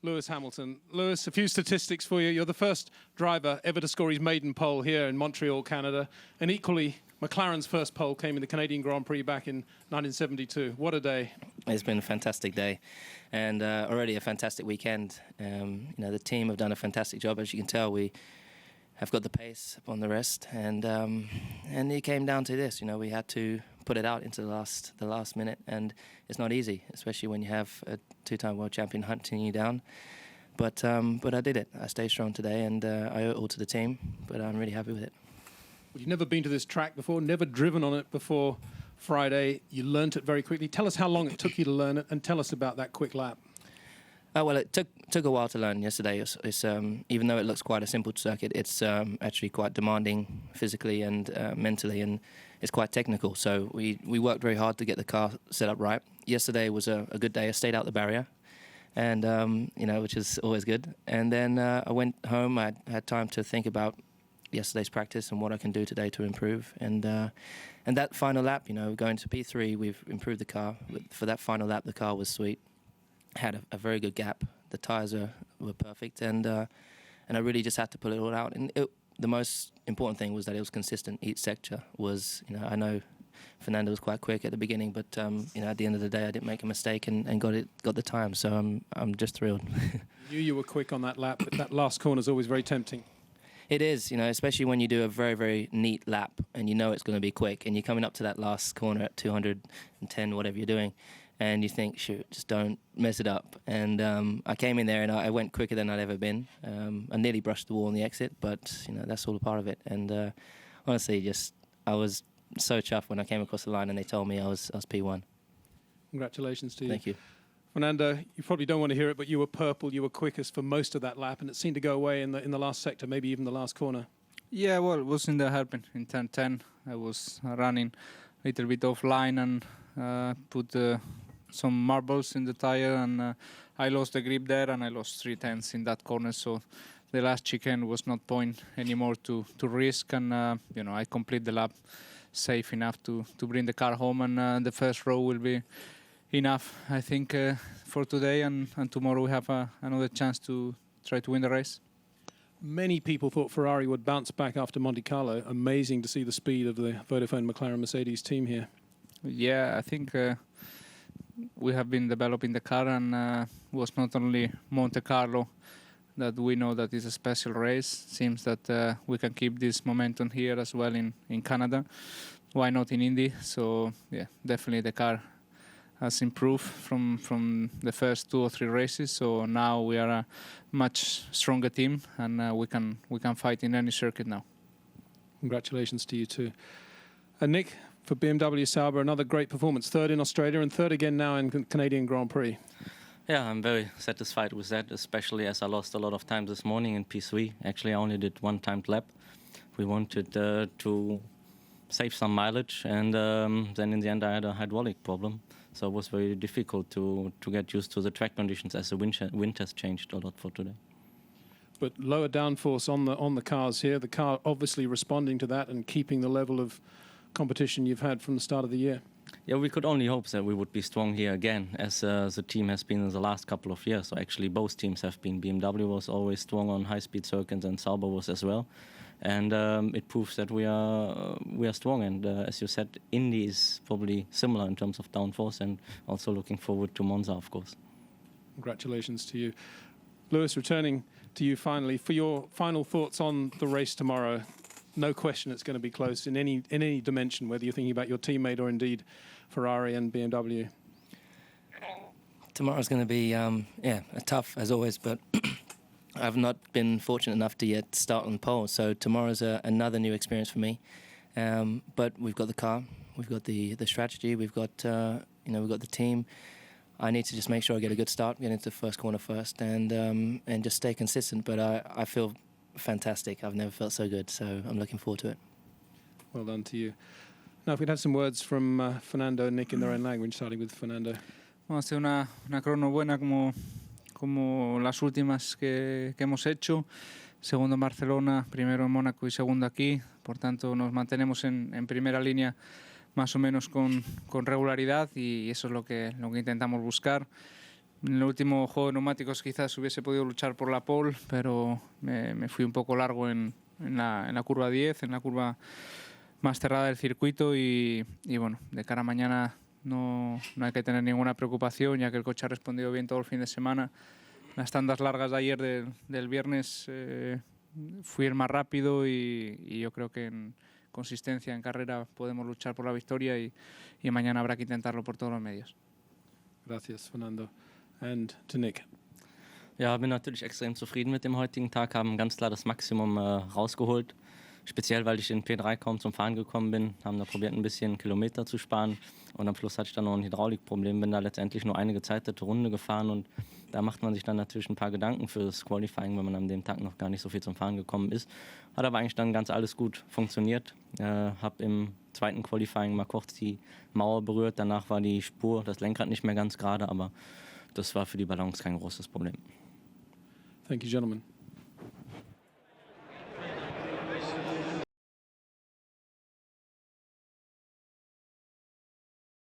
Lewis Hamilton. Lewis, a few statistics for you. You're the first driver ever to score his maiden pole here in Montreal, Canada. And equally, McLaren's first pole came in the Canadian Grand Prix back in 1972. What a day. It's been a fantastic day and already a fantastic weekend. The team have done a fantastic job. As you can tell, we have got the pace upon the rest. And it came down to this. We had to put it out into the last minute. And it's not easy, especially when you have a two-time world champion hunting you down. But I did it. I stayed strong today, and I owe it all to the team. But I'm really happy with it. Well, you've never been to this track before, never driven on it before Friday. You learnt it very quickly. Tell us how long it took you to learn it, and tell us about that quick lap. Well, it took a while to learn yesterday. It's even though it looks quite a simple circuit, it's actually quite demanding physically and mentally, and it's quite technical. So we worked very hard to get the car set up right. Yesterday was a good day. I stayed out the barrier, and which is always good. And then I went home. I had time to think about yesterday's practice and what I can do today to improve. And that final lap, going to P3, we've improved the car. For that final lap, the car was sweet. Had a very good gap. The tyres were perfect, and I really just had to pull it all out. And the most important thing was that it was consistent. Each sector was, I know Fernando was quite quick at the beginning, but at the end of the day, I didn't make a mistake and got the time. So I'm just thrilled. You were quick on that lap, but that last corner is always very tempting. It is, especially when you do a very, very neat lap and it's going to be quick, and you're coming up to that last corner at 210, whatever you're doing, and you think, shoot, just don't mess it up. And I came in there and I went quicker than I'd ever been. I nearly brushed the wall on the exit, but that's all a part of it. And honestly, I was so chuffed when I came across the line and they told me I was P1. Congratulations to you. Thank you. Fernando, you probably don't want to hear it, but you were purple. You were quickest for most of that lap, and it seemed to go away in the last sector, maybe even the last corner. Yeah, well, it was in the hairpin in turn 10. I was running a little bit offline and put some marbles in the tire, and I lost the grip there, and I lost 3/10 in that corner. So the last chicane was not point anymore to risk, and I complete the lap safe enough to bring the car home, and the first row will be enough, I think, for today, and tomorrow we have another chance to try to win the race. Many people thought Ferrari would bounce back after Monte Carlo. Amazing to see the speed of the Vodafone McLaren Mercedes team here. Yeah, I think we have been developing the car, and was not only Monte Carlo that we know that is a special race. Seems that we can keep this momentum here as well in Canada. Why not in Indy? So yeah, definitely the car has improved from the first 2 or 3 races. So now we are a much stronger team, and we can fight in any circuit now. Congratulations to you too. And Nick, for BMW Sauber, another great performance. 3rd in Australia and 3rd again now in Canadian Grand Prix. Yeah, I'm very satisfied with that, especially as I lost a lot of time this morning in P3. Actually, I only did one timed lap. We wanted to save some mileage, and then in the end I had a hydraulic problem. So it was very difficult to get used to the track conditions as the wind has changed a lot for today. But lower downforce on the cars here. The car obviously responding to that and keeping the level of competition you've had from the start of the year. Yeah, we could only hope that we would be strong here again, as the team has been in the last couple of years. So actually both teams have been. BMW was always strong on high-speed circuits, and Sauber was as well. And it proves that we are strong. And as you said, Indy is probably similar in terms of downforce, and also looking forward to Monza, of course. Congratulations to you. Lewis, returning to you finally, for your final thoughts on the race tomorrow. No question it's going to be close in any dimension, whether you're thinking about your teammate or indeed Ferrari and BMW. Tomorrow's going to be tough as always, but I've not been fortunate enough to yet start on pole, so tomorrow's another new experience for me. But we've got the car, we've got the strategy, we've got we've got the team. I need to just make sure I get a good start, get into the first corner first, and just stay consistent. But I feel fantastic. I've never felt so good, so I'm looking forward to it. Well done to you. Now, if we'd have some words from Fernando and Nick in their own language, starting with Fernando. Vamos a hacer una crono buena como las últimas que hemos hecho. Segundo en Barcelona, primero en Mónaco y segundo aquí. Por tanto, nos mantenemos en primera línea más o menos con regularidad, y eso es lo que intentamos buscar. En el último juego de neumáticos quizás hubiese podido luchar por la pole, pero me fui un poco largo en la curva 10, en la curva más cerrada del circuito y bueno, de cara a mañana no hay que tener ninguna preocupación, ya que el coche ha respondido bien todo el fin de semana. Las tandas largas de ayer del viernes fui el más rápido y yo creo que en consistencia en carrera podemos luchar por la victoria y mañana habrá que intentarlo por todos los medios. Gracias, Fernando. And to Nick. Ja, bin natürlich extrem zufrieden mit dem heutigen Tag, haben ganz klar das Maximum rausgeholt. Speziell, weil ich in P3 kaum zum Fahren gekommen bin, haben da probiert, ein bisschen Kilometer zu sparen. Und am Schluss hatte ich dann noch ein Hydraulikproblem, bin da letztendlich nur eine gezeitete Runde gefahren. Und da macht man sich dann natürlich ein paar Gedanken fürs Qualifying, wenn man an dem Tag noch gar nicht so viel zum Fahren gekommen ist. Hat aber eigentlich dann ganz alles gut funktioniert. Habe im zweiten Qualifying mal kurz die Mauer berührt. Danach war die Spur, das Lenkrad nicht mehr ganz gerade, aber das war für die Balance kein großes Problem. Thank you, gentlemen.